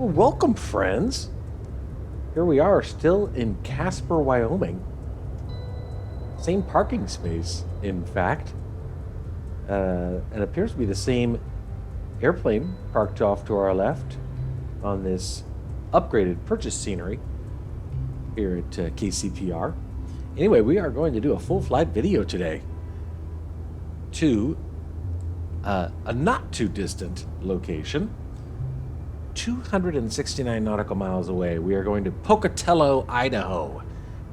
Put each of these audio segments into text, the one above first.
Well, welcome, friends. Here we are, still in Casper, Wyoming. Same parking space, in fact. It appears to be the same airplane parked off to our left on this upgraded purchase scenery here at KCPR. Anyway, we are going to do a full flight video today to a not too distant location. 269 nautical miles away. We are going to Pocatello, Idaho.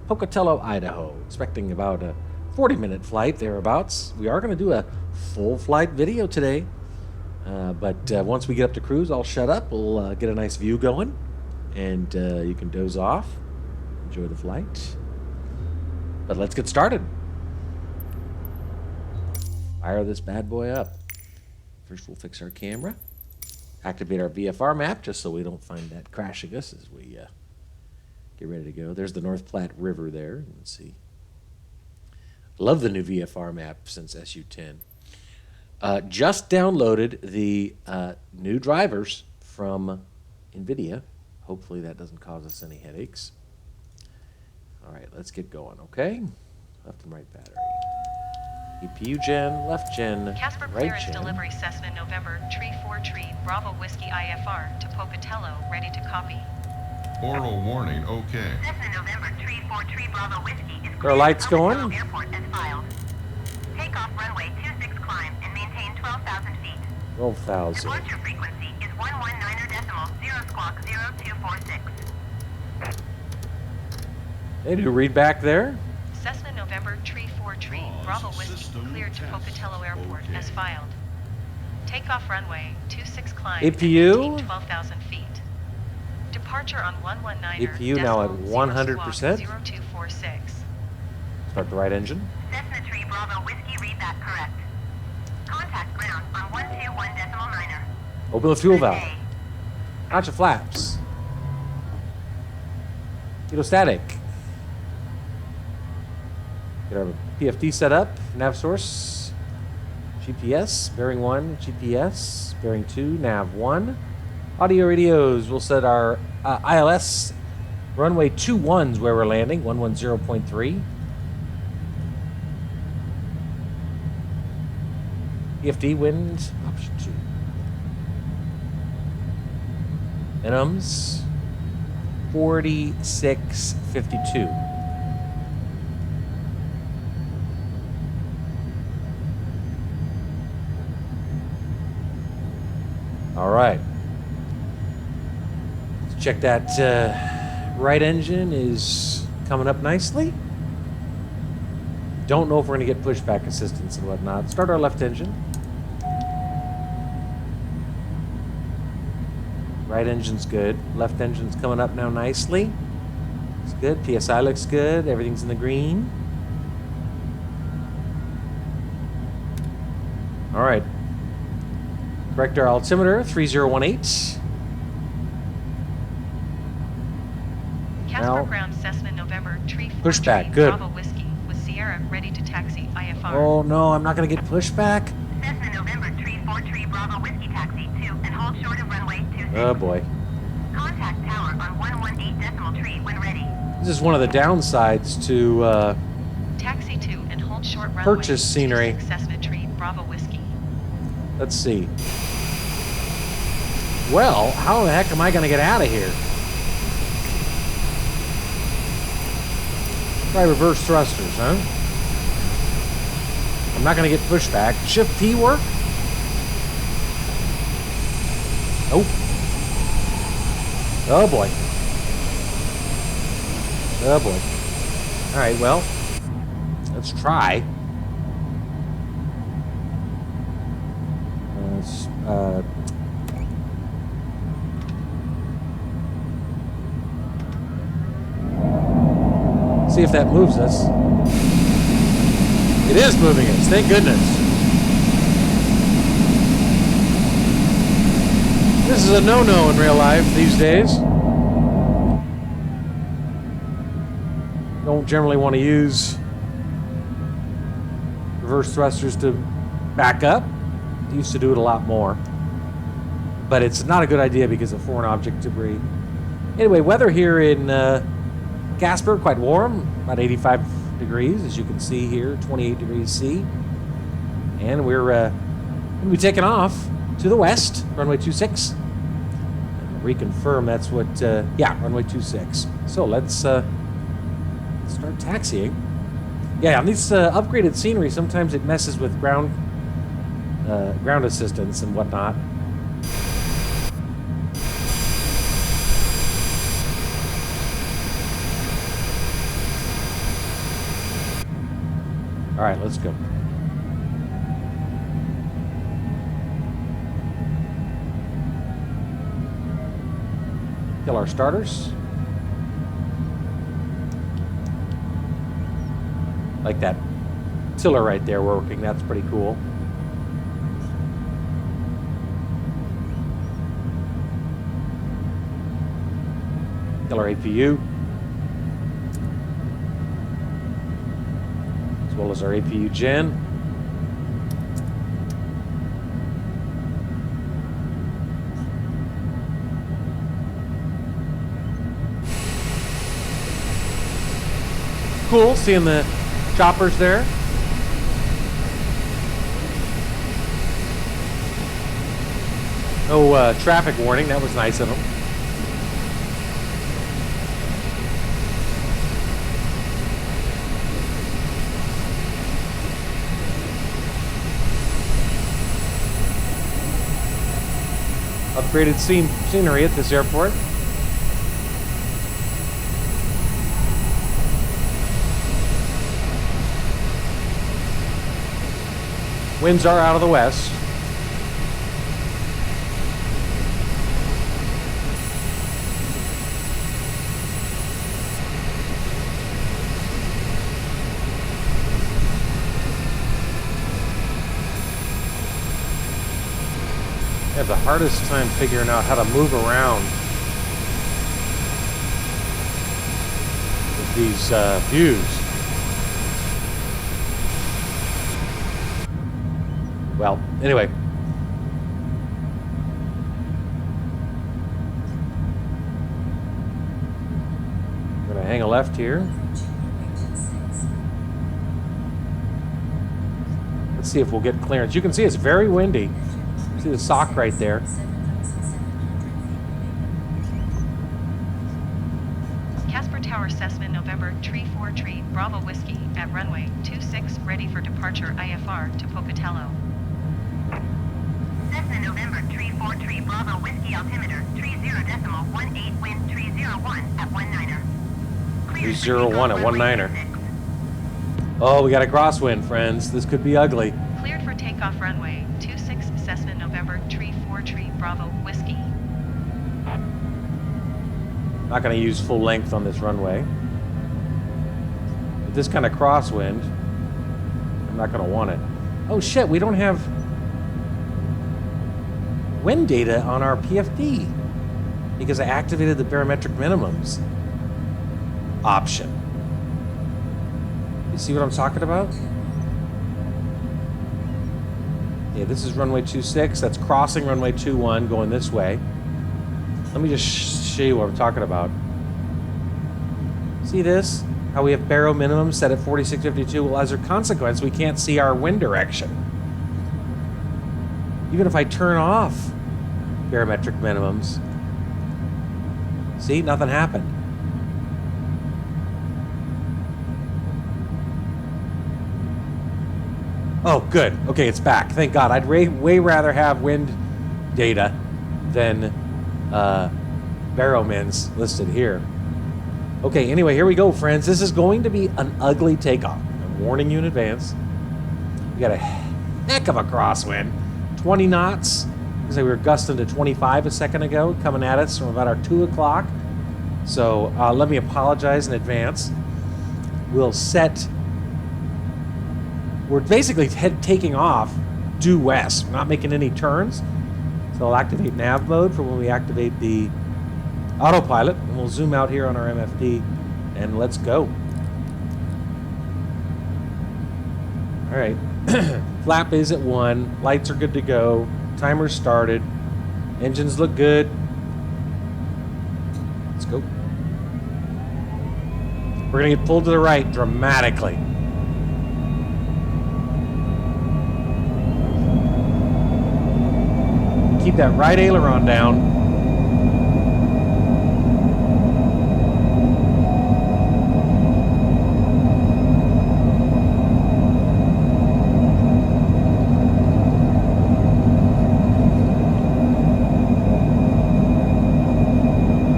Pocatello, Idaho. Expecting about a 40-minute flight thereabouts. We are going to do a full flight video today. But once we get up to cruise, I'll shut up. We'll get a nice view going. And you can doze off. Enjoy the flight. But let's get started. Fire this bad boy up. First, we'll fix our camera. Activate our VFR map just so we don't find that crashing us as we get ready to go. There's the North Platte River there. Let's see. Love the new VFR map since SU-10. Just downloaded the new drivers from NVIDIA. Hopefully that doesn't cause us any headaches. All right, let's get going, okay? Left and right battery. EPU gen, left gen, Casper right clearance gen. delivery Cessna November Tree 4 Tree Bravo Whiskey IFR to Pocatello, ready to copy. Oral warning, okay. Cessna November Tree 4 Tree Bravo Whiskey is Are lights going? Airport as filed. Takeoff runway 26 climb and maintain 12,000 feet. 12,000. Departure frequency is 119.0 squawk 0246. They do read back there. Cessna November Tree 4 Tree Bravo Whiskey cleared to Pocatello Airport as filed. Takeoff runway 26 climb APU? and 12,000 feet. Departure on 119er. APU now at 100%. 0246. Start the right engine. Cessna Tree Bravo Whiskey read that correct. Contact ground on 121.9er. Open the fuel valve. Good day. Out your flaps. Static. Get our PFD set up. Nav source. GPS. Bearing 1. GPS. Bearing 2. Nav 1. Audio radios. We'll set our ILS. Runway 21's where we're landing. 110.3. PFD wind. Option 2. Minimums. 4652. All right. Let's check that right engine is coming up nicely. Don't know if we're going to get pushback assistance and whatnot. Start our left engine. Right engine's good. Left engine's coming up now nicely. It's good. PSI looks good. Everything's in the green. All right. Correct our altimeter, 3018. Casper Now, ground Cessna November Tree 4 pushback, Tree good. Bravo Whiskey with Sierra ready to taxi IFR. Oh no, I'm not going to get pushback. Cessna November Tree 4 Tree Bravo Whiskey taxi 2 and hold short of runway 26. Oh boy. Contact tower on 118.3 when ready. This is one of the downsides to Taxi 2 and hold short runway. Purchase scenery. 26 Cessna Tree Bravo Whiskey. let's see. Well, how the heck am I going to get out of here? Try reverse thrusters, huh? I'm not going to get pushback. Shift P work? Nope. Oh boy. Oh boy. All right, well, let's try. See if that moves us. It is moving us, thank goodness. This is a no-no in real life these days. Don't generally want to use reverse thrusters to back up. Used to do it a lot more. but it's not a good idea because of foreign object debris. Anyway, weather here in Casper, quite warm, about 85 degrees, as you can see here, 28 degrees C. And we're going to be taking off to the west, runway 26. Reconfirm that's what, yeah, runway 26. So let's start taxiing. Yeah, on these upgraded scenery, sometimes it messes with ground assistance and whatnot. All right, let's go. Kill our starters. Like that tiller right there working, that's pretty cool. Kill our APU. As well as our APU gen. Cool, seeing the choppers there. No traffic warning, that was nice of them. Upgraded scenery at this airport. Winds are out of the west. I have the hardest time figuring out how to move around with these views. Well, anyway. I'm gonna hang a left here. Let's see if we'll get clearance. You can see it's very windy. See the sock right there. Casper Tower Cessna November Tree 4 Tree Bravo Whiskey at runway 26 ready for departure IFR to Pocatello. Cessna November Tree 4 Tree Bravo Whiskey altimeter 30.18 wind 301 at 19er. 301 at 19er. Oh, we got a crosswind, friends. This could be ugly. Cleared for takeoff runway 26 Cessna November Tree 4 Tree Bravo Whiskey. Not going to use full length on this runway. With this kind of crosswind, I'm not going to want it. Oh shit, we don't have wind data on our PFD because I activated the barometric minimums option. You see what I'm talking about? Yeah, this is runway 26. That's crossing runway 21 going this way. Let me just show you what I'm talking about. See this? How we have baro minimum set at 4652. Well, as a consequence, we can't see our wind direction. Even if I turn off barometric minimums. See, nothing happened. Oh, good. Okay, it's back. Thank God. I'd way rather have wind data than baromins listed here. Okay, anyway, here we go, friends. This is going to be an ugly takeoff. I'm warning you in advance. We got a heck of a crosswind. 20 knots. Looks like we were gusting to 25 a second ago, coming at us from about our 2 o'clock. So let me apologize in advance. We'll set... We're basically taking off due west. We're not making any turns. So I'll activate nav mode for when we activate the autopilot. And we'll zoom out here on our MFD and let's go. All right. Flap is at 1. Lights are good to go. Timer started. Engines look good. Let's go. We're gonna get pulled to the right dramatically. Keep that right aileron down.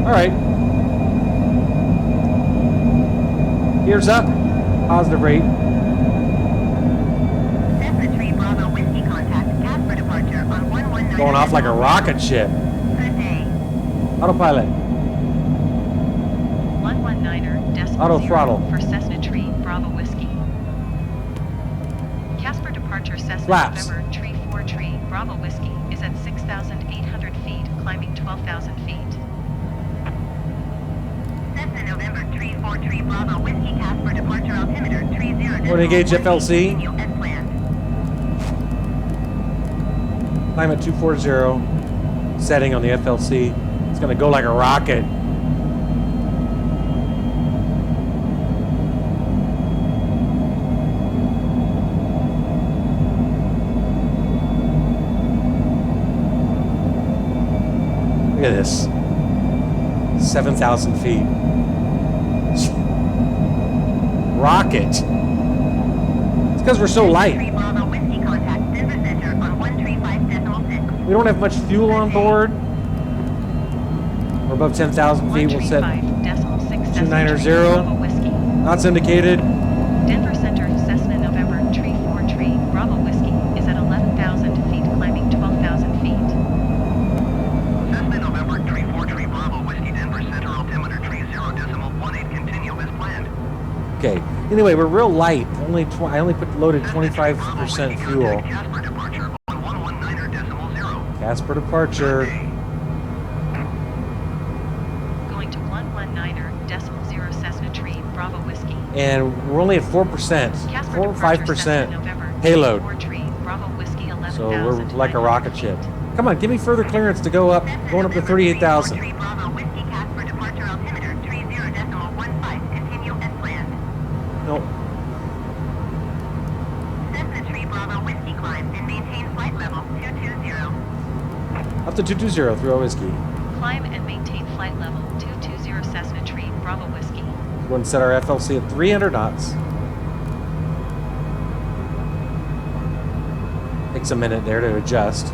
All right. Gears up. Positive rate. Cessna 3 Bravo Whiskey contact Casper departure on 119. Going off like a rocket ship. Good day. Autopilot. 119er decimal Auto 0 throttle. for Cessna Tree Bravo Whiskey. Casper departure Cessna Flaps. November Tree 4 Tree Bravo Whiskey is at 6,800 feet, climbing 12,000 feet. Cessna November 34 Bravo Whiskey Casper departure altimeter 30. Want to engage FLC? Continue as planned. Climb at 240. Setting on the FLC. It's going to go like a rocket. Look at this. 7,000 feet. Rocket. It's because we're so light. 3 Bravo Whiskey contact Denver Center on 135.6. We don't have much fuel on board. We're above 10,000 feet. We'll set 135.6 290. Bravo Whiskey. knots indicated. Denver Center Cessna November Tree 4 Tree Bravo Whiskey is at 11,000 feet, climbing 12,000 feet. Cessna November 34 Bravo Whiskey Denver Center altimeter 30.18 continue as planned. Okay. Anyway, we're real light. I only loaded 25% fuel. Casper departure on 119.0. Casper departure. Going to 119er.0 Cessna Tree Bravo Whiskey. And we're only at 4%. 4 or 5% payload. So we're like a rocket ship. Come on, give me further clearance to go up, going up to 38,000. Bravo Whiskey Casper departure altimeter 30.15. Continue as planned. No, Cessna 3 Bravo Whiskey climb and maintain flight level 220. up to 220 through a whiskey. Climb and maintain flight level 220 Cessna Tree Bravo Whiskey. We're going to set our FLC at 300 knots. Takes a minute there to adjust.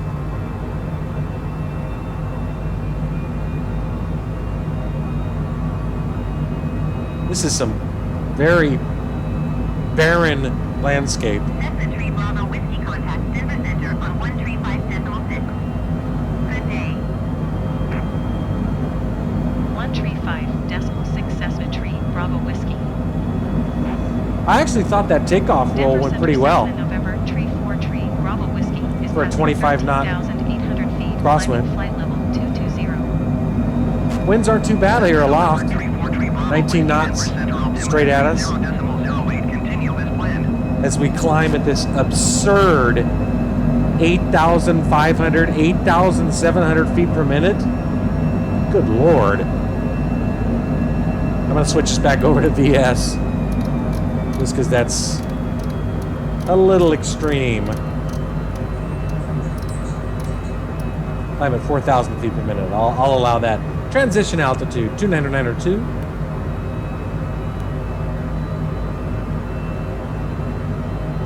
This is some very barren landscape. Cessna 3 Bravo Whiskey contact Denver Center on 135.6. Good day. 135.6 Cessna Tree Bravo Whiskey. I actually thought that takeoff roll Denver went Center pretty well. Cessna November Tree 4 Tree Bravo Whiskey is For a at 25 knot 13,800 feet, crosswind. climbing flight level 220. Winds aren't too bad here aloft. 19 knots straight at us. 0.08 continue as planned. As we climb at this absurd 8,500, 8,700 feet per minute. Good Lord. I'm going to switch this back over to VS. Just because that's a little extreme. I'm at 4,000 feet per minute. I'll allow that. Transition altitude, 29902.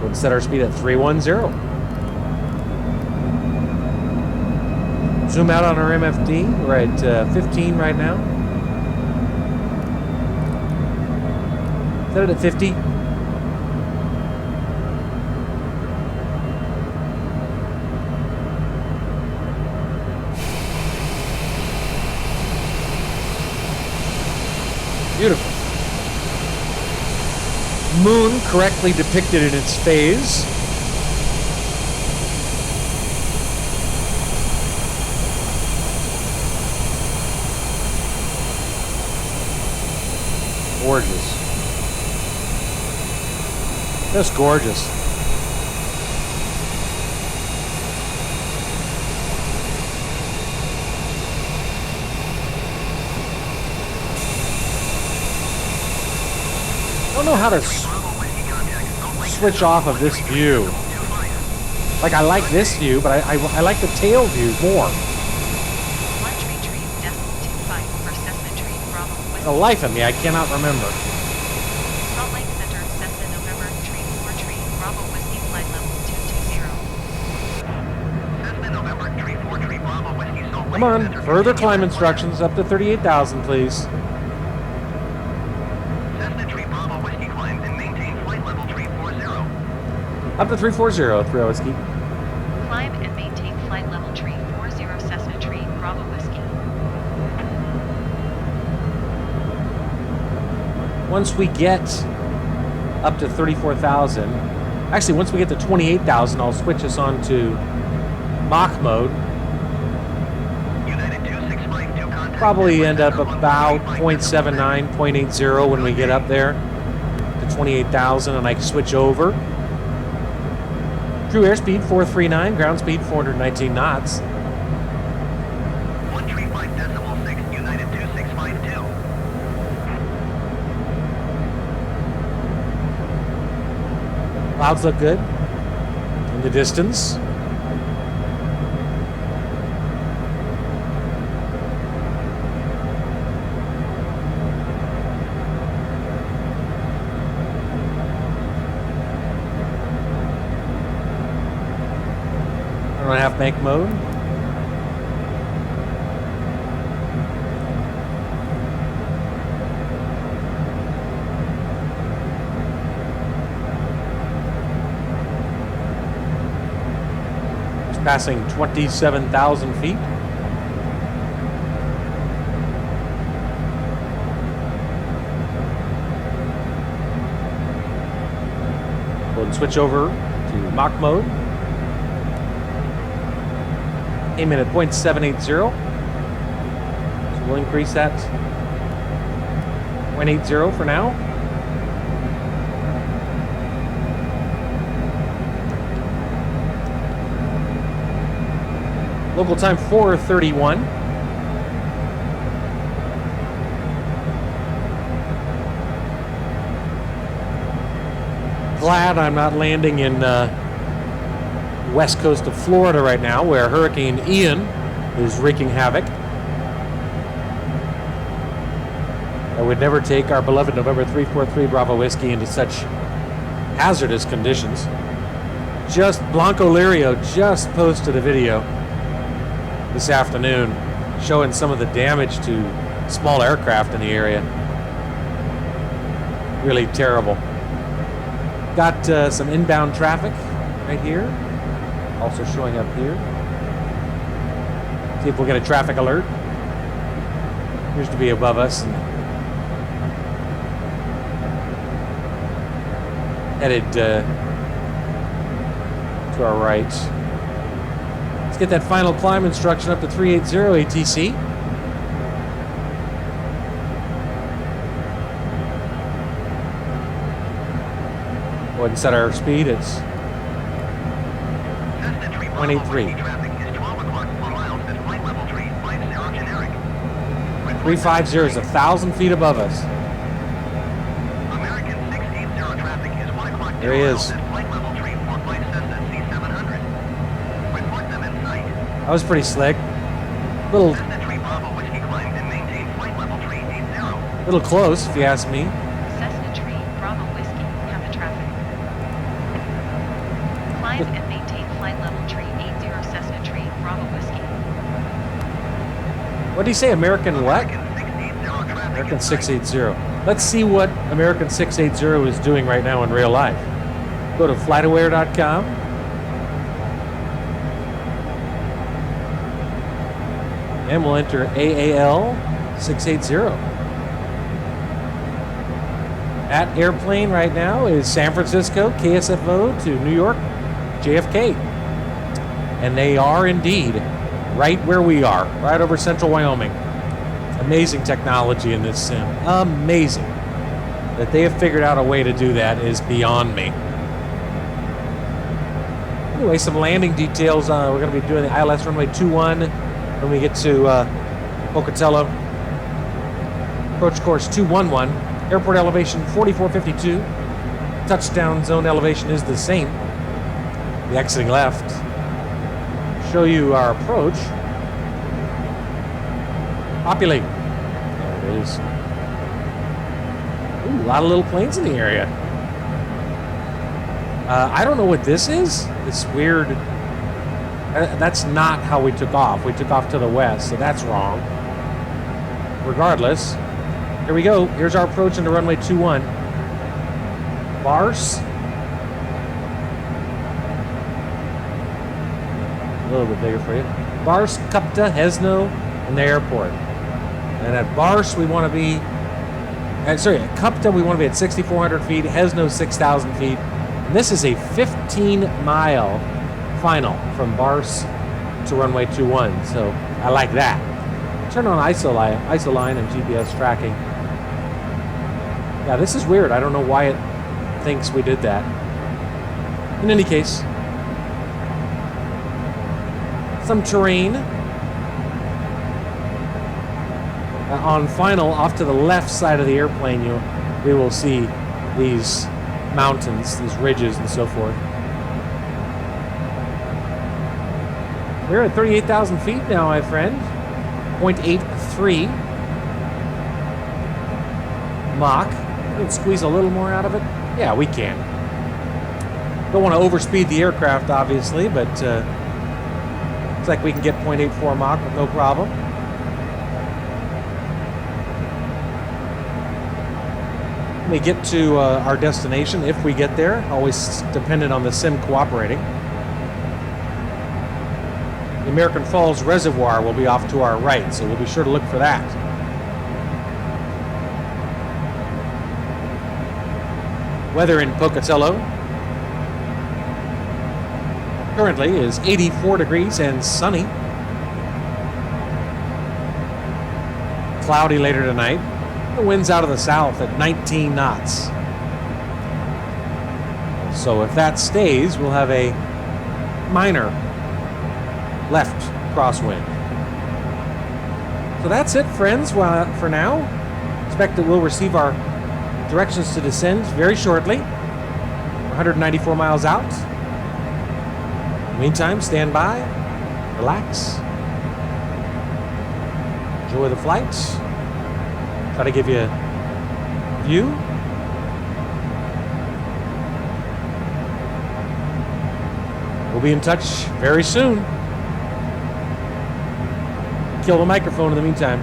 We'll set our speed at 310. Zoom out on our MFD. We're at 15 right now. Set it at 50. Beautiful. Moon correctly depicted in its phase. Gorgeous. Just gorgeous. don't know how to switch off of this view. Like, I like this view, but I like the tail view more. 1 tree tree, decimal 25 for Cessna tree, Bravo, Whiskey. The life of me, I cannot remember. Salt Lake Center, Cessna November, tree 4 tree, Bravo, Whiskey, flight level 220. Cessna November 34 tree Bravo Whiskey Salt Lake Come on, Center, further continue climb with instructions up to 38,000, please. Cessna tree Bravo Whiskey climb and maintain flight level 340. Up to 340, 3 Whiskey. Climb and maintain flight level tree 40 Cessna tree, Bravo, Whiskey. Once we get up to 34,000, actually, once we get to 28,000, I'll switch us on to Mach mode. United 2652 contact. Probably end up about 0.79, 0.80 when we get up there to 28,000, and I can switch over. True airspeed 439, ground speed 419 knots. 135.6, United 2652. Clouds look good in the distance. Half bank mode. It's passing 27,000 feet. Go ahead and switch over to Mach mode. Came in at 0.780. So we'll increase that to 0.80 for now. Local time 4:31. Glad I'm not landing in west coast of Florida right now, where Hurricane Ian is wreaking havoc. I would never take our beloved November 343 Bravo Whiskey into such hazardous conditions. Just Blanco Lirio just posted a video this afternoon showing some of the damage to small aircraft in the area. Really terrible. Got some inbound traffic right here. Also showing up here. See if we'll get a traffic alert. Appears to be above us. And headed to our right. Let's get that final climb instruction up to 380 ATC. Go ahead and set our speed. It's 0.83. 350 is 1,000 feet above us. American 680 traffic is 1 o'clock. There he is. Flight level 345 Cessna C700. Report them in sight. That was pretty slick. Little Cessna 3 Bravo Whiskey climbed and maintained flight level 380. little close, if you ask me. Cessna tree, Bravo, Whiskey, have the traffic. Climb and maintain flight level tree 80 Cessna tree, Bravo, Whiskey. What did he say? American what? American 680 traffic. American 680. Let's see what American 680 is doing right now in real life. Go to flightaware.com. And we'll enter AAL 680. At airplane right now is San Francisco, KSFO to New York, JFK. And they are indeed right where we are, right over central Wyoming. Amazing technology in this sim. Amazing. That they have figured out a way to do that is beyond me. Anyway, some landing details. We're going to be doing the ILS runway 21 when we get to Pocatello. Approach course 211. Airport elevation 4452. Touchdown zone elevation is the same. The exiting left. Show you our approach. Populate. There it is. Ooh, a lot of little planes in the area. I don't know what this is. This weird... that's not how we took off. We took off to the west, so that's wrong. Regardless, here we go. Here's our approach into runway 21. Bars. A little bit bigger for you. Bars, Cupta, Hesno, and the airport. And at Bars, we want to be... at Cupta, we want to be at 6,400 feet. Hesno, 6,000 feet. And this is a 15-mile final from Bars to runway 21. So I like that. Turn on isoline and GPS tracking. Yeah, this is weird. I don't know why it thinks we did that. In any case, some terrain. On final, off to the left side of the airplane, we will see these mountains, these ridges, and so forth. We're at 38,000 feet now, my friend. 0.83 Mach. We can squeeze a little more out of it. Yeah, we can. Don't want to overspeed the aircraft, obviously, but looks like we can get 0.84 Mach with no problem. When we get to our destination, if we get there, always dependent on the sim cooperating. The American Falls Reservoir will be off to our right, so we'll be sure to look for that. Weather in Pocatello currently is 84 degrees and sunny. Cloudy later tonight. The wind's out of the south at 19 knots. So if that stays, we'll have a minor left crosswind. So that's it, friends, for now. Expect that we'll receive our directions to descend very shortly. We're 194 miles out. Meantime, stand by, relax, enjoy the flight. Try to give you a view. We'll be in touch very soon. Kill the microphone in the meantime.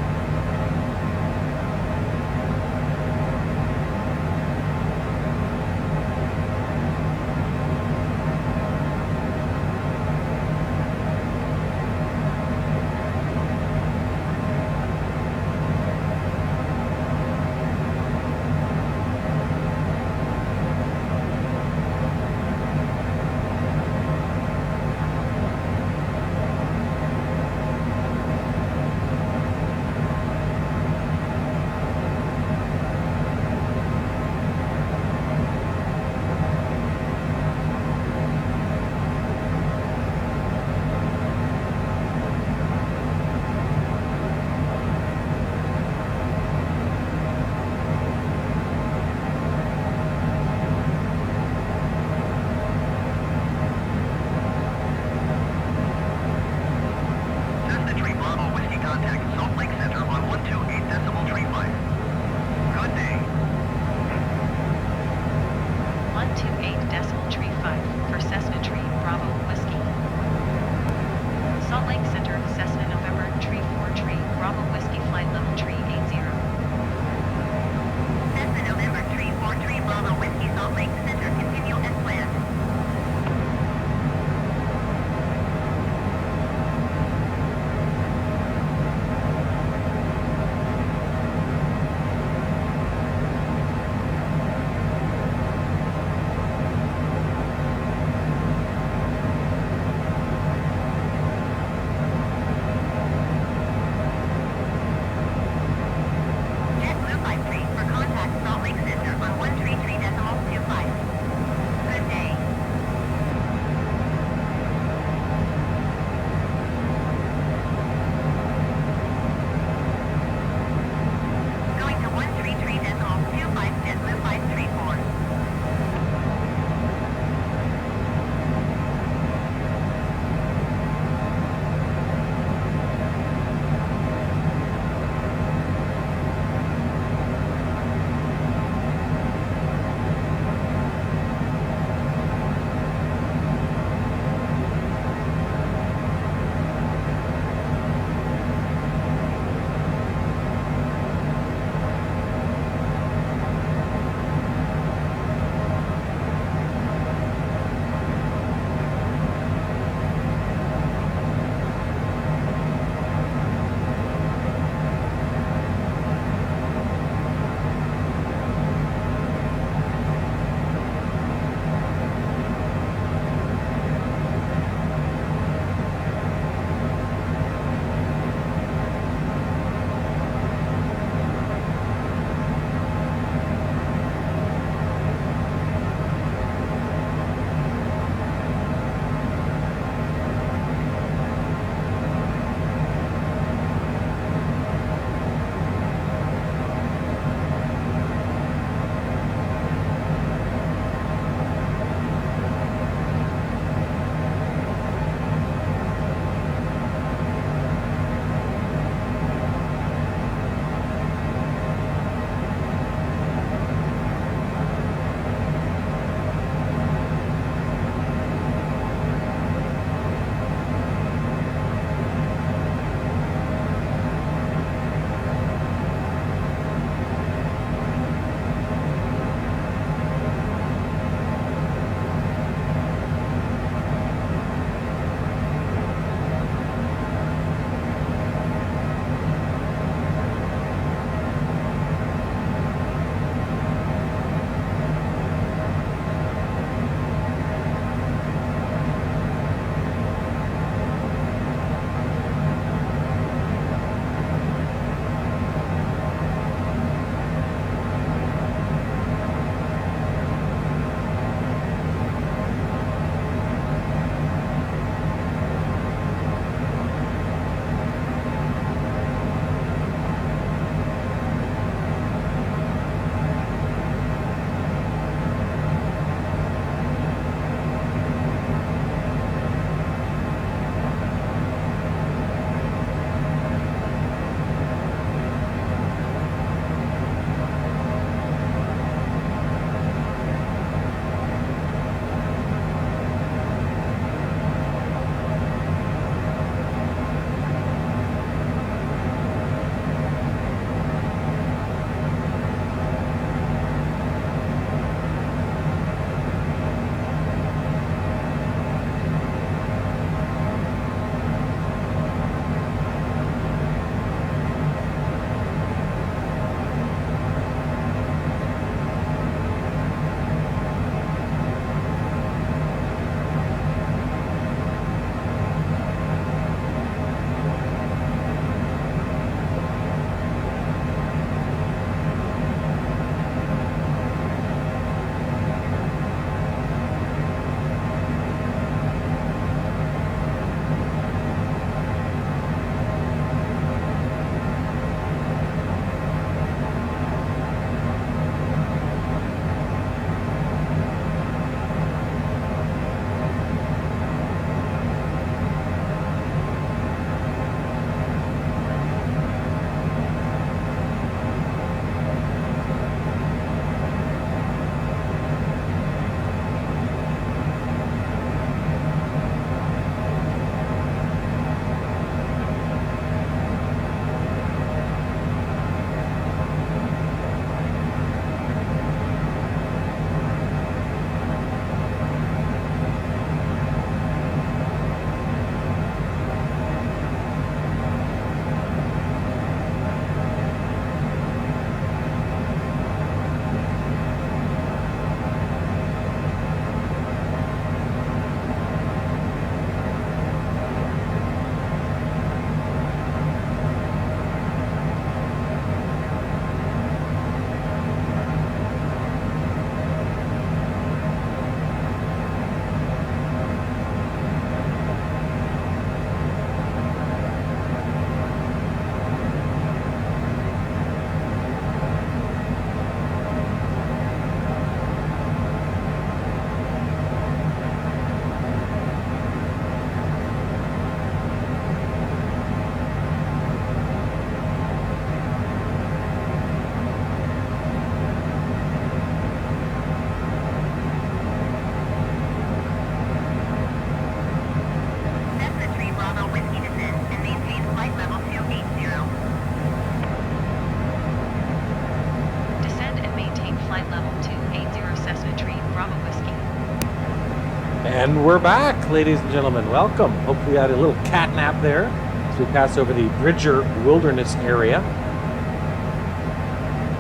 And we're back, ladies and gentlemen. Welcome. Hopefully you had a little cat nap there as we pass over the Bridger Wilderness area.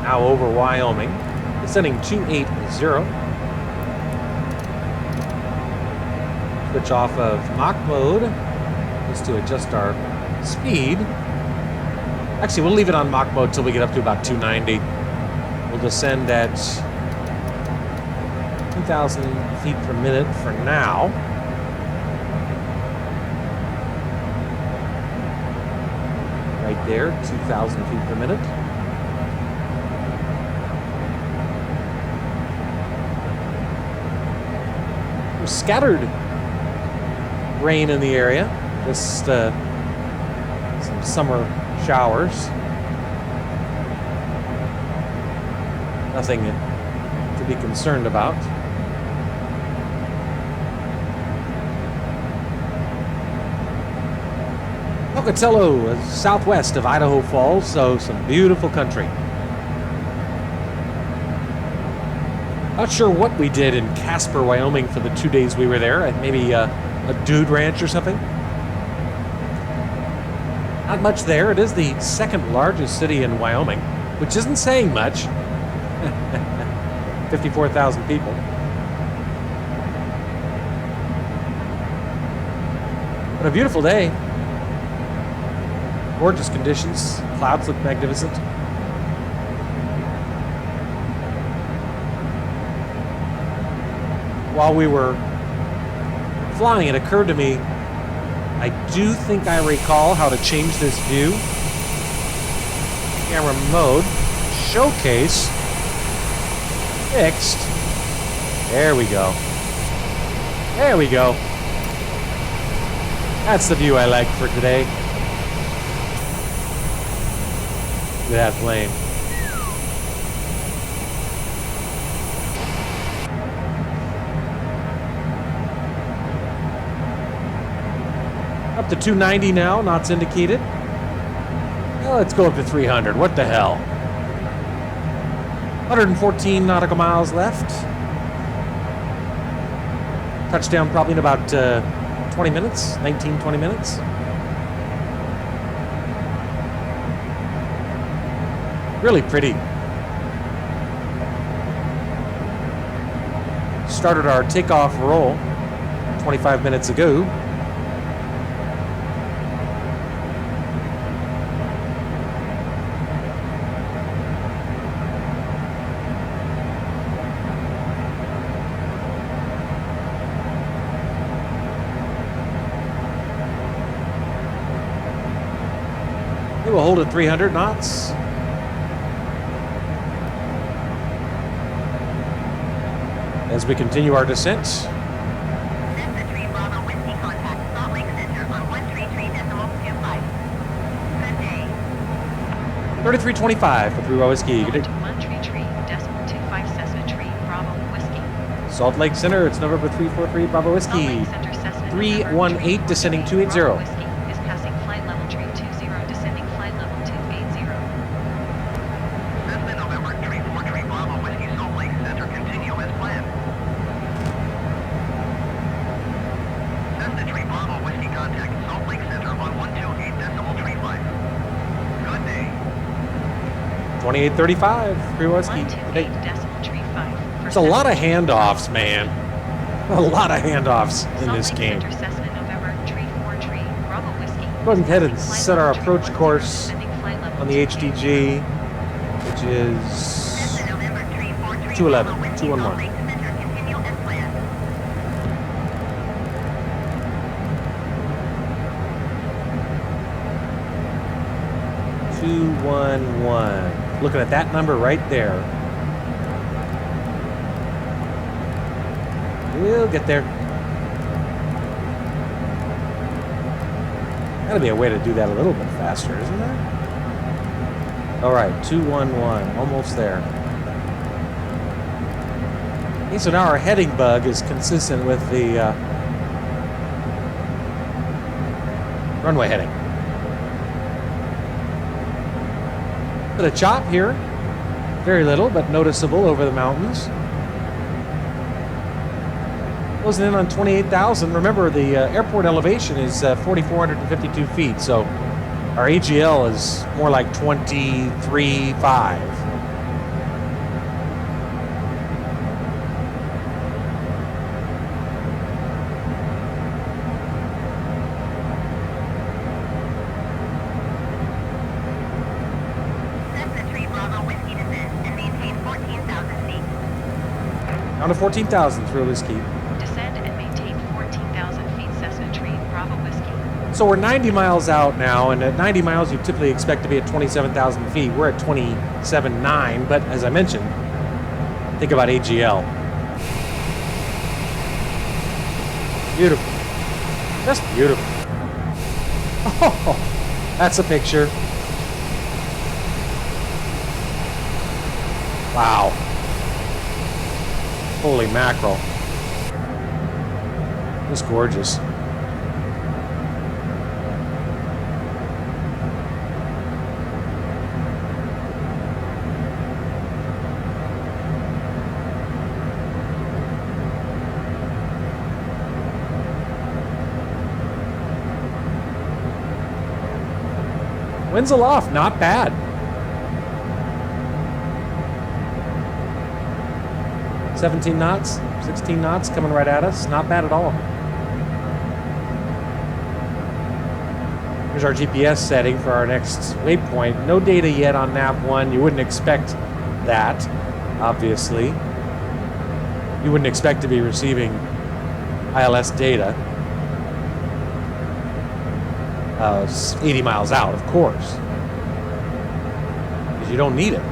Now over Wyoming. Descending 280. Switch off of Mach mode just to adjust our speed. Actually, we'll leave it on Mach mode till we get up to about 290. We'll descend at 2,000 feet per minute for now. Right there, 2,000 feet per minute. There's scattered rain in the area. Just some summer showers. Nothing to be concerned about. Pocatello, southwest of Idaho Falls, so some beautiful country. Not sure what we did in Casper, Wyoming for the 2 days we were there. Maybe a dude ranch or something. Not much there. It is the second largest city in Wyoming, which isn't saying much. 54,000 people. But a beautiful day. Gorgeous conditions. Clouds look magnificent. While we were flying, it occurred to me, I do think I recall how to change this view. Camera mode. Showcase. Fixed. There we go. There we go. That's the view I like for today. Look at that plane. Up to 290 now, knots indicated. Well, let's go up to 300. What the hell? 114 nautical miles left. Touchdown probably in about 20 minutes, 19, 20 minutes. Really pretty. Started our takeoff roll 25 minutes ago. We will hold at 300 knots. As we continue our descent. Cessna 3 Bravo Whiskey contact Salt Lake Center on 133.25. Good day. 3325 for 3 Whiskey. Good day. 133.25 Cessna 3 Bravo Whiskey. Salt Lake Center, it's November 343 Bravo Salt Whiskey. Lake Center Cessna 318 descending 280. Bravo Whiskey is passing flight level tree 20, descending flight level 280. Cessna November 343 Bravo Whiskey Salt Lake Center, continue as planned. Cessna 3 Bravo Whiskey contact Salt Lake Center on 128.35. Good day. 2835 3 Whiskey. Good day. 128.35. There's a lot of handoffs, man. A lot of handoffs in this Salt Lake game. Center Cessna November 343 Bravo Whiskey. Go ahead and Flight set our level approach 310, course descending flight level on the 280. HDG, which is Cessna November 343 211, Bravo Whiskey 211. Salt Lake Center, continue as planned. 211. Looking at that number right there. We'll get there. Gotta be a way to do that a little bit faster, isn't there? All right, 211, almost there. Okay, so now our heading bug is consistent with the runway heading. Bit of chop here, very little, but noticeable over the mountains. Closing in on 28,000. Remember, the airport elevation is 4,452 feet, so our AGL is more like 23.5. Cessna 3 Bravo Whiskey descend and maintain 14,000 feet. Down to 14,000 through this key. Descend and maintain 14,000 feet Cessna Tree, Bravo Whiskey. So we're 90 miles out now, and at 90 miles you typically expect to be at 27,000 feet. We're at 27.9, but as I mentioned, think about AGL. Beautiful. Just beautiful. Oh, that's a picture. Wow. Holy mackerel. Just gorgeous. Winds aloft, not bad. 17 knots, 16 knots coming right at us. Not bad at all. Here's our GPS setting for our next waypoint. No data yet on nav 1. You wouldn't expect that, obviously. You wouldn't expect to be receiving ILS data. 80 miles out, of course. Because you don't need it.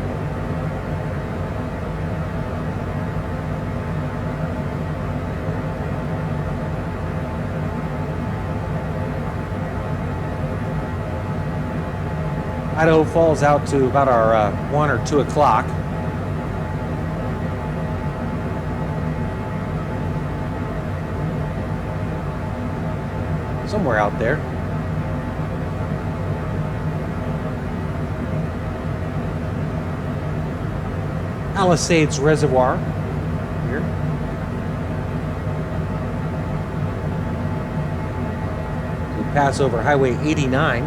Idaho falls out to about our 1 or 2 o'clock. Somewhere out there. Palisades Reservoir here. We pass over Highway 89.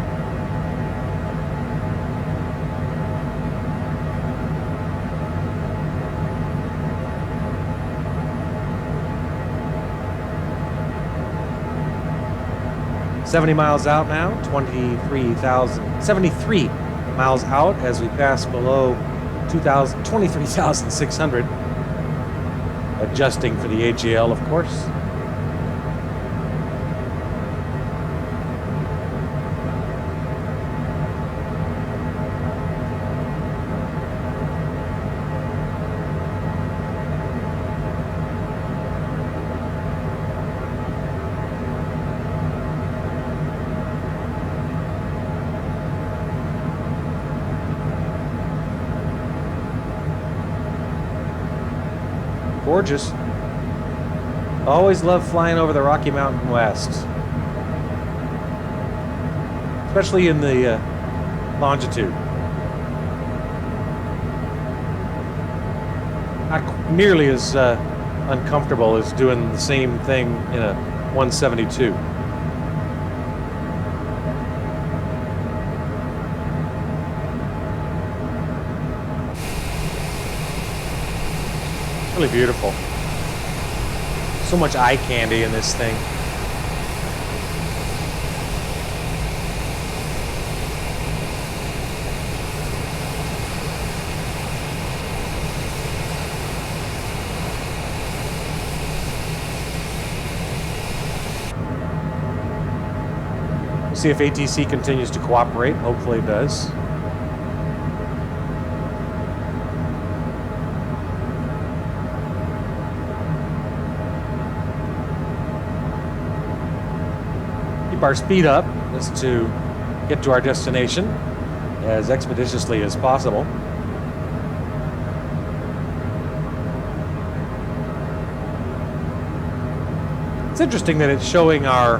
$70 miles out now, 73 miles out as we pass below 23,600. Adjusting for the AGL, of course. Gorgeous. Always love flying over the Rocky Mountain West. Especially in the longitude. Not nearly as uncomfortable as doing the same thing in a 172. Really beautiful. So much eye candy in this thing. We'll see if ATC continues to cooperate. Hopefully it does. Keep our speed up just to get to our destination as expeditiously as possible. It's interesting that it's showing our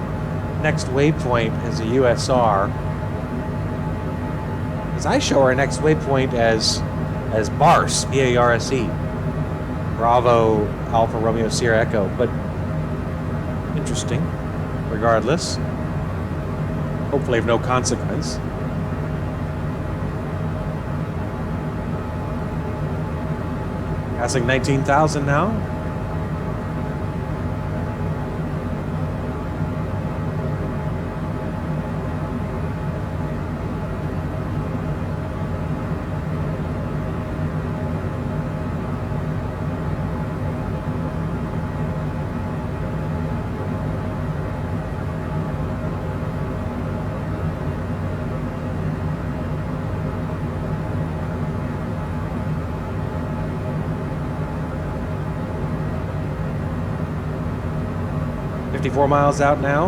next waypoint as a USR, as I show our next waypoint as BARS, B-A-R-S-E, Bravo Alpha Romeo Sierra Echo, but Interesting. Regardless. Hopefully of no consequence. Passing 19,000 now. Miles out now.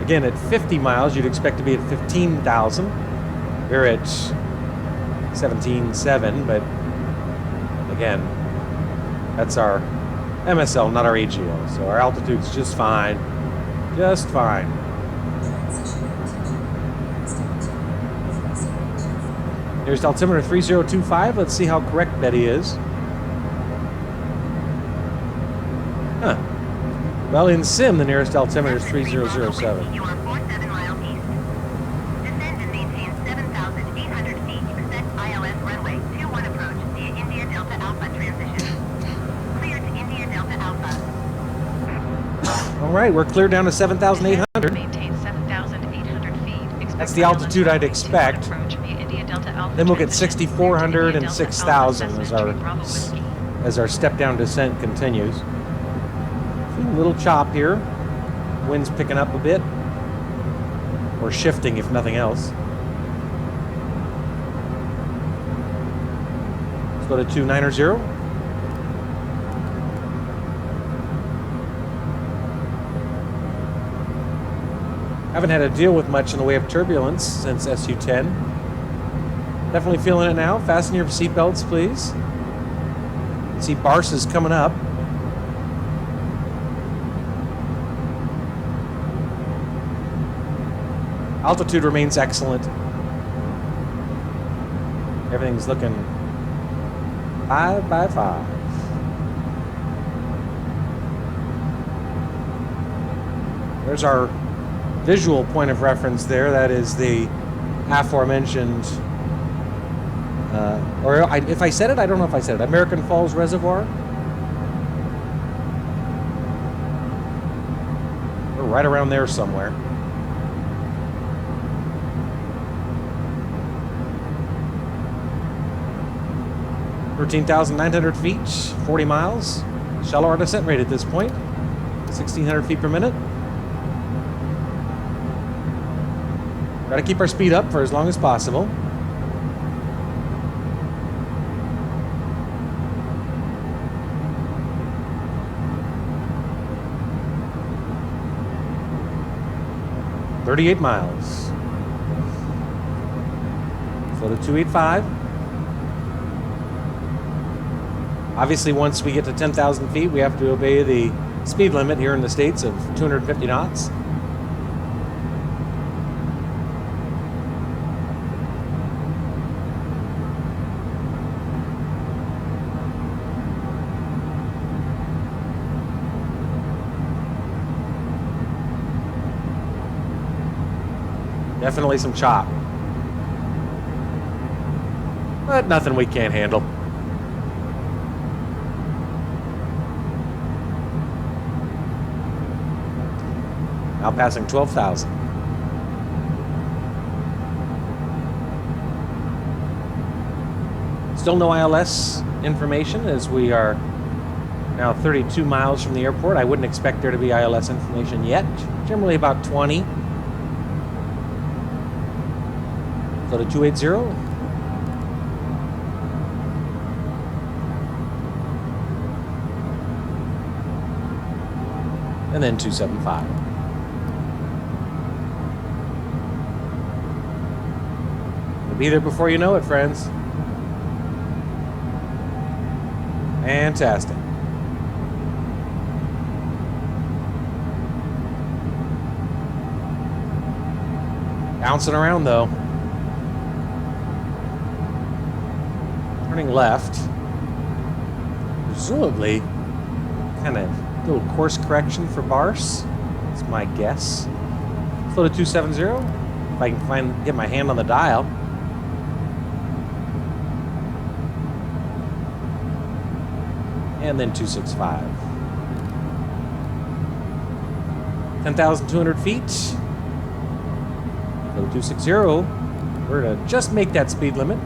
Again, at 50 miles, you'd expect to be at 15,000. We're at 17.7, but again, that's our MSL, not our AGL. So our altitude's just fine. Just fine. Here's altimeter 3025. Let's see how correct Betty is. Huh. Well, in sim, the nearest altimeter is 3007. You are 47 miles east. Descend and maintain 7,800 feet. Expect ILS runway 21 approach via India Delta Alpha transition. Clear to India Delta Alpha. All right, we're clear down to 7,800. Maintain 7,800 feet. Expect That's the altitude I'd runway expect. 21 approach via India Delta Alpha Then we'll get transition. 6,400 and India Delta 6,000 Alpha, as Cessna 3 Bravo Whiskey. our step-down descent continues. A little chop here. Wind's picking up a bit. Or shifting, if nothing else. Let's go to 290. Haven't had to deal with much in the way of turbulence since SU-10. Definitely feeling it now. Fasten your seatbelts, please. See Barce is coming up. Altitude remains excellent. Everything's looking 5 by 5. There's our visual point of reference there. That is the aforementioned, if I said it, I don't know if I said it, American Falls Reservoir. We're right around there somewhere. 13,900 feet, 40 miles. Shallow our descent rate at this point, 1,600 feet per minute. Got to keep our speed up for as long as possible. "38 miles. So to 285. Obviously, once we get to 10,000 feet, we have to obey the speed limit here in the States of 250 knots. Definitely some chop. But nothing we can't handle. Now passing 12,000. Still no ILS information as we are now 32 miles from the airport. I wouldn't expect there to be ILS information yet. Generally about 20. Go to 280. And then 275. We'll be there before you know it, friends. Fantastic. Bouncing around though. Turning left. Presumably kind of Little course correction for Barce. That's my guess. Slow to 270. If I can get my hand on the dial. And then 265. 10,200 feet. Slow to 260. We're to just make that speed limit.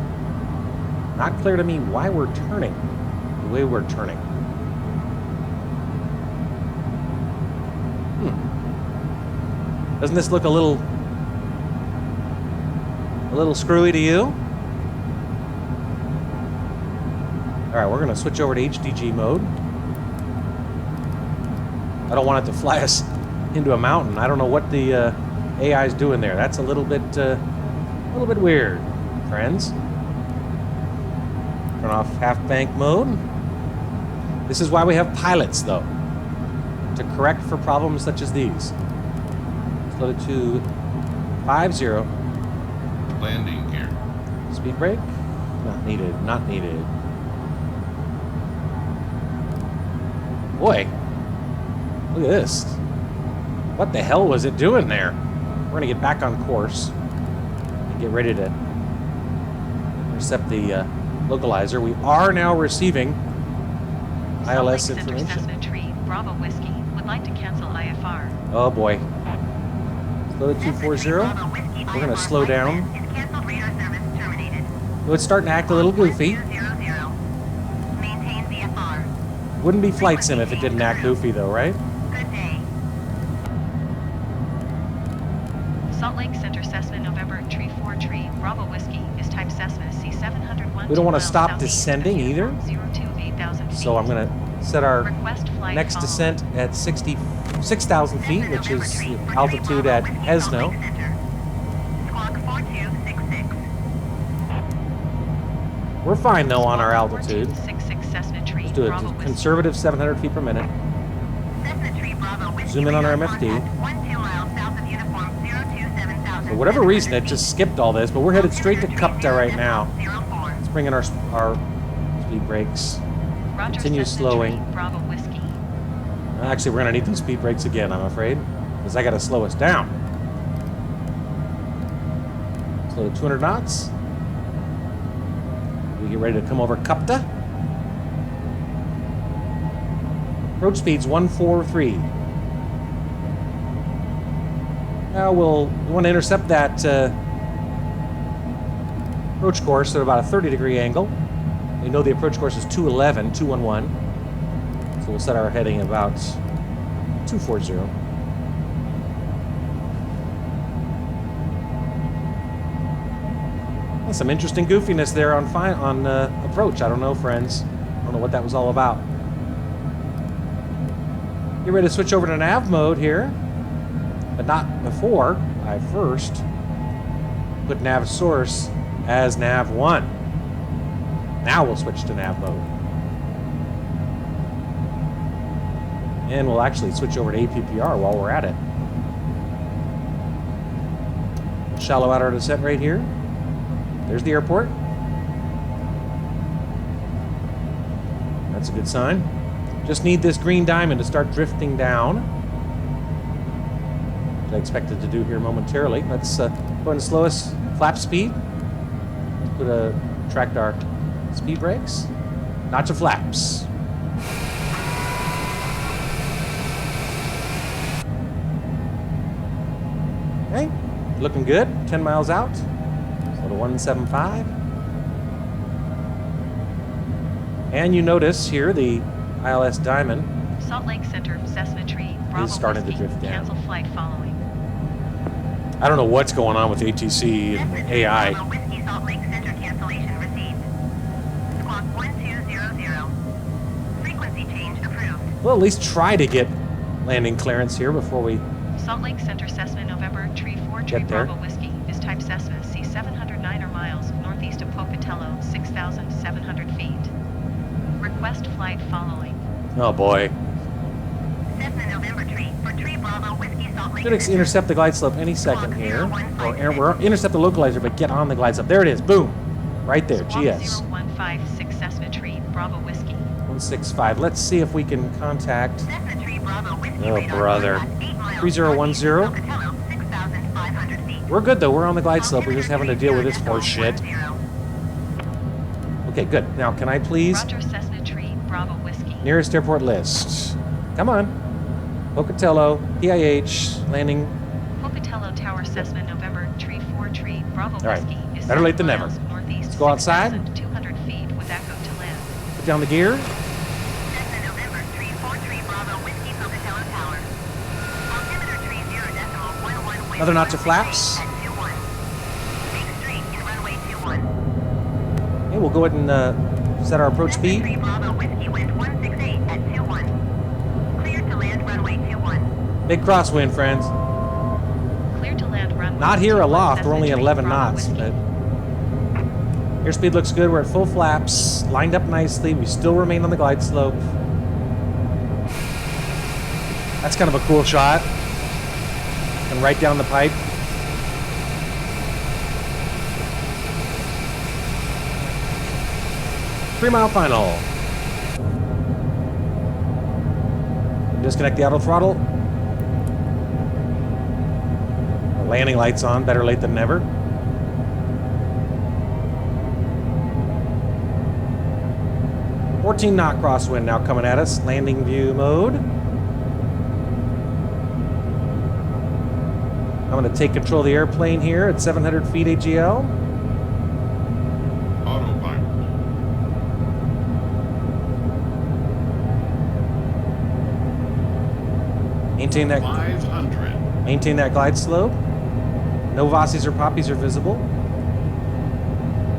Not clear to me why we're turning the way we're turning. Doesn't this look a little screwy to you? All right, we're gonna switch over to HDG mode. I don't want it to fly us into a mountain. I don't know what the AI is doing there. That's a little bit weird, friends. Turn off half bank mode. This is why we have pilots, though, to correct for problems such as these. Slow to 250. Landing gear. Speed brake? Not needed, not needed. Boy, look at this. What the hell was it doing there? We're gonna get back on course and get ready to intercept the localizer. We are now receiving ILS information. Cessna Tree, Bravo Whiskey, would like to cancel IFR. Oh boy. Slow to 240. We're gonna slow down. Oh, it's starting to act a little goofy. Maintain VFR. Wouldn't be flight sim if it didn't act goofy though, right? Good day. Salt Lake Center Cessna November Tree 4 Tree, Bravo Whiskey, is type Cessna C701. We don't want to 2 stop miles southeast descending of either. 028,000 feet. So I'm gonna set our Request flight next following. descent at 66,000 feet, which is the altitude at Esno. Squawk 4266. We're fine though on our altitude. 4266 Cessna Tree, Let's do Bravo a Whiskey. conservative 700 feet per minute. Cessna Tree Bravo Whiskey. Zoom in on our radar MFD. contact 12 miles south of uniform 027,000. For whatever reason, it just skipped all this, but we're headed straight to Cupta right now. 04. Let's bring in our speed brakes. Roger, Continue Cessna slowing. Tree, Bravo Whiskey. Actually, we're gonna need those speed brakes again, I'm afraid, because I gotta slow us down. Slow to 200 knots. We get ready to come over Cupta. Approach speed's 143. Now we want to intercept that approach course at about a 30-degree angle. We know the approach course is 211. So we'll set our heading at about 240. That's some interesting goofiness there on approach. I don't know, friends. I don't know what that was all about. Get ready to switch over to nav mode here, but not before I first put nav source as nav 1. Now we'll switch to nav mode. And we'll actually switch over to APPR while we're at it. Shallow out our descent right here. There's the airport. That's a good sign. Just need this green diamond to start drifting down, which I expected to do here momentarily. Let's go ahead and slow us flap speed. Let's track our speed brakes. Not to flaps. Okay, looking good. 10 miles out. So to 175. And you notice here the ILS Diamond Salt Lake Center Cessna Tree, Bravo starting to Whiskey, drift down. cancel flight following. I don't know what's going on with ATC and Cessna Tree AI. Bravo Whiskey Salt Lake Center cancellation received. Squawk 1200. Frequency change approved. We'll at least try to get landing clearance here before we Salt Lake Center Cessna November Tree 4 Tree Get there. Bravo Whiskey is type Cessna C709 miles northeast of Pocatello, 6,700 feet. Request flight following. Oh boy. Cessna November Tree for Tree Bravo Whiskey Salt Lake Should Center. intercept the glide slope any second here. We're intercept the localizer, but get on the glide slope. There it is. Boom. Right there. Squawk GS. 0156 Cessna Tree, Bravo Whiskey. 165. Let's see if we can contact Cessna Tree Bravo Whiskey Oh, radar brother. contact 8 miles 3010. northeast of Pocatello, 6,500 feet. We're good, though. We're on the glide slope. We're just having to deal with this horse shit. 10. Okay, good. Now, can I please... Roger Cessna Tree, Bravo Whiskey. Nearest airport list. Come on. Pocatello, PIH, landing. Pocatello Tower Cessna November Tree 4 Tree, Bravo All right. Whiskey is Better late than 7 never. miles northeast. Let's go outside. 6,200 feet with echo to land. Put down the gear. Cessna November 343 Bravo Whiskey Pocatello Tower. Altimeter tree 0.11 wind. Another notch of flaps. At 21. Make straight in runway 21. Okay, we'll go ahead and set our approach Cessna speed. 3 Bravo Whiskey wind 168 at 21. Clear to land runway 21. Big crosswind, friends. Clear to land runway. Not here 21 aloft. Cessna We're only at Tree, 11 Bravo knots. Whiskey. But airspeed looks good. We're at full flaps. Lined up nicely. We still remain on the glide slope. That's kind of a cool shot. And right down the pipe. Three-mile final. Disconnect the auto throttle. Our landing lights on. Better late than never. Knot crosswind now coming at us. Landing view mode. I'm going to take control of the airplane here at 700 feet AGL. Autopilot. Maintain that 500. Maintain that glide slope. No Vossies or Poppies are visible.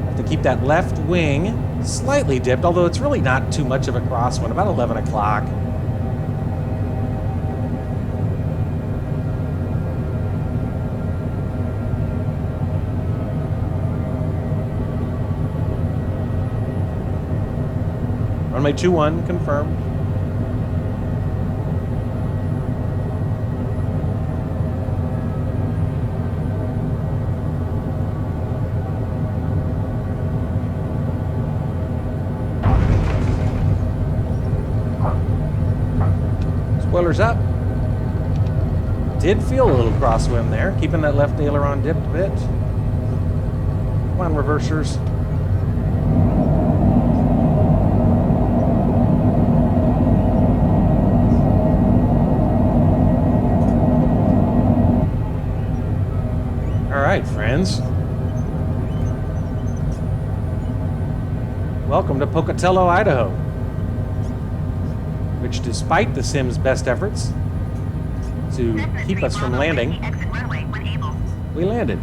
Have to keep that left wing slightly dipped, although it's really not too much of a crosswind, about 11 o'clock. Runway 21 confirmed. Spoilers up. Did feel a little crosswind there, keeping that left aileron dipped a bit. Come on, reversers. All right, friends. Welcome to Pocatello, Idaho, which, despite the Sim's best efforts to Cessna keep 3 us from Bravo landing, Whiskey exit runway when able. we landed.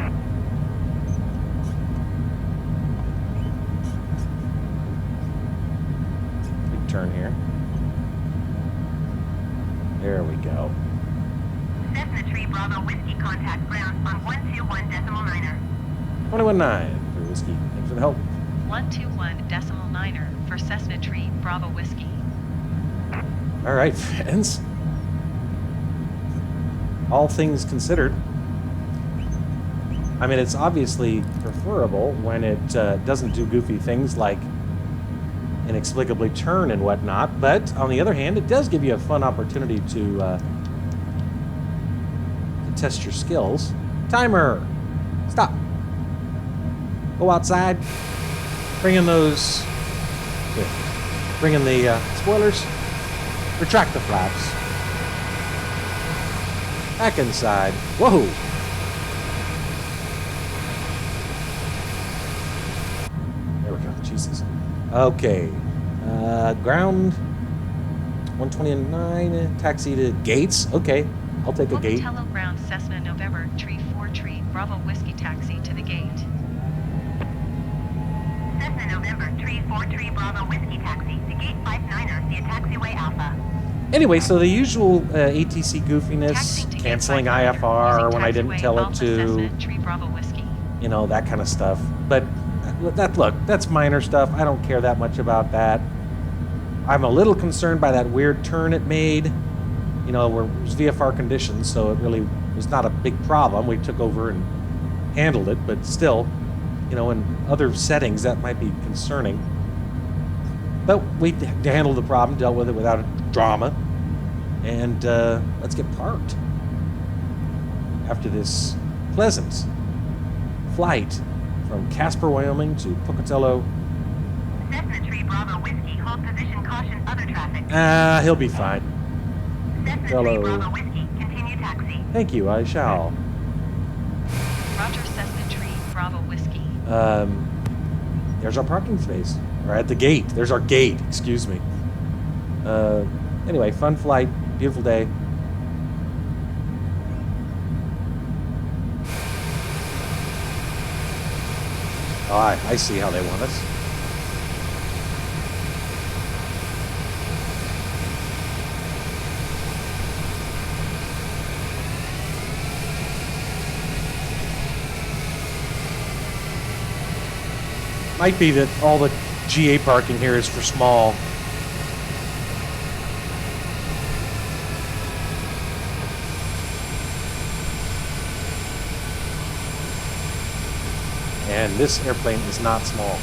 Big turn here. There we go. Cessna 3 Bravo Whiskey contact ground on 121.9er. 21.9 for whiskey. Thanks for the help. 121.9er for Cessna Tree, Bravo Whiskey. All right, friends. All things considered, I mean, it's obviously preferable when it doesn't do goofy things like inexplicably turn and whatnot, but on the other hand, it does give you a fun opportunity to test your skills. Timer! Stop. Go outside. Bring in those... Here. Bring in the spoilers. Retract the flaps. Back inside. Whoa! There we go. Jesus. Okay. Ground 129. Taxi to gates. Okay. I'll take a gate. Pocatello ground Cessna November Tree 4 Tree, Bravo Whiskey taxi to the gate. Cessna November 343 Bravo Whiskey taxi to gate 59er via taxiway Alpha. Anyway, so the usual ATC goofiness, Taxi to gate canceling 59er, IFR using when I didn't taxiway tell it Alpha to, Cessna Tree Bravo Whiskey. you know, that kind of stuff. But that's minor stuff. I don't care that much about that. I'm a little concerned by that weird turn it made. You know, where it was VFR conditions, so it really was not a big problem. We took over and handled it, but still, you know, in other settings that might be concerning. But we handled the problem, dealt with it without drama. And let's get parked after this pleasant flight from Casper, Wyoming to Pocatello. Cessna Tree Bravo Whiskey, hold position, caution, other traffic. He'll be fine. Cessna Tree Hello. Bravo Whiskey, continue taxi. Thank you, I shall. Roger, Cessna Tree, Bravo Whiskey. There's our parking space. Or at the gate. There's our gate, excuse me. Anyway, fun flight, beautiful day. Oh, I see how they want us. Might be that all the GA parking here is for small. And this airplane is not small.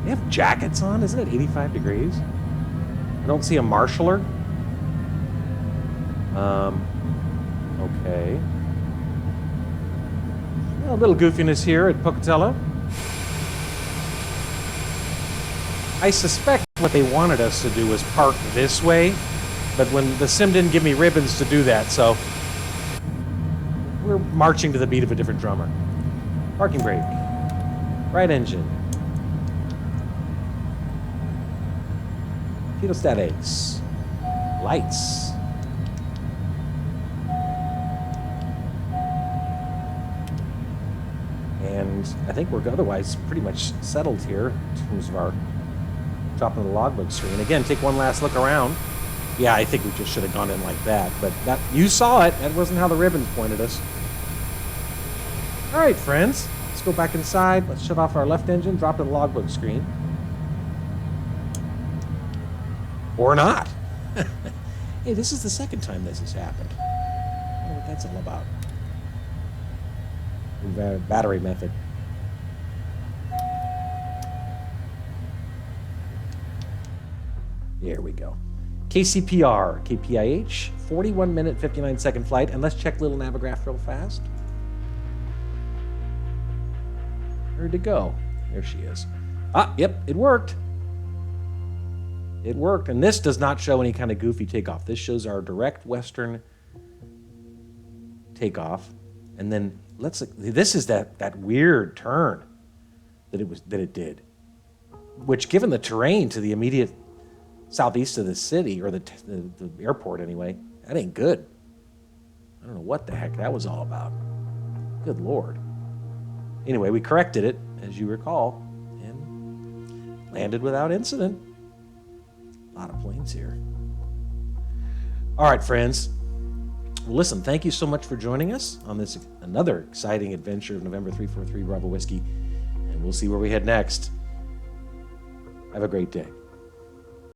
They have jackets on? Isn't it 85 degrees? I don't see a marshaller. Okay. A little goofiness here at Pocatello. I suspect what they wanted us to do was park this way, but when the sim didn't give me ribbons to do that, so we're marching to the beat of a different drummer. Parking brake. Right engine. Ketostatics. Lights. And I think we're otherwise pretty much settled here in terms of our dropping the logbook screen. Again, take one last look around. Yeah, I think we just should have gone in like that, but that you saw it. That wasn't how the ribbons pointed us. All right, friends, let's go back inside. Let's shut off our left engine, drop the logbook screen. Or not. Hey, this is the second time this has happened. I wonder what that's all about. Battery method. There we go. KCPR, KPIH, 41-minute, 59-second flight. And let's check little Navigraph real fast. Where'd it go? There she is. Ah, yep, it worked. It worked. And this does not show any kind of goofy takeoff. This shows our direct western takeoff. And then this is that weird turn that it did, which, given the terrain to the immediate southeast of the city, or the airport anyway, that ain't good. I don't know what the heck that was all about. Good Lord. Anyway, we corrected it, as you recall, and landed without incident. A lot of planes here. All right, friends. Listen, thank you so much for joining us on this another exciting adventure of November 343 Bravo Whiskey, and we'll see where we head next. Have a great day.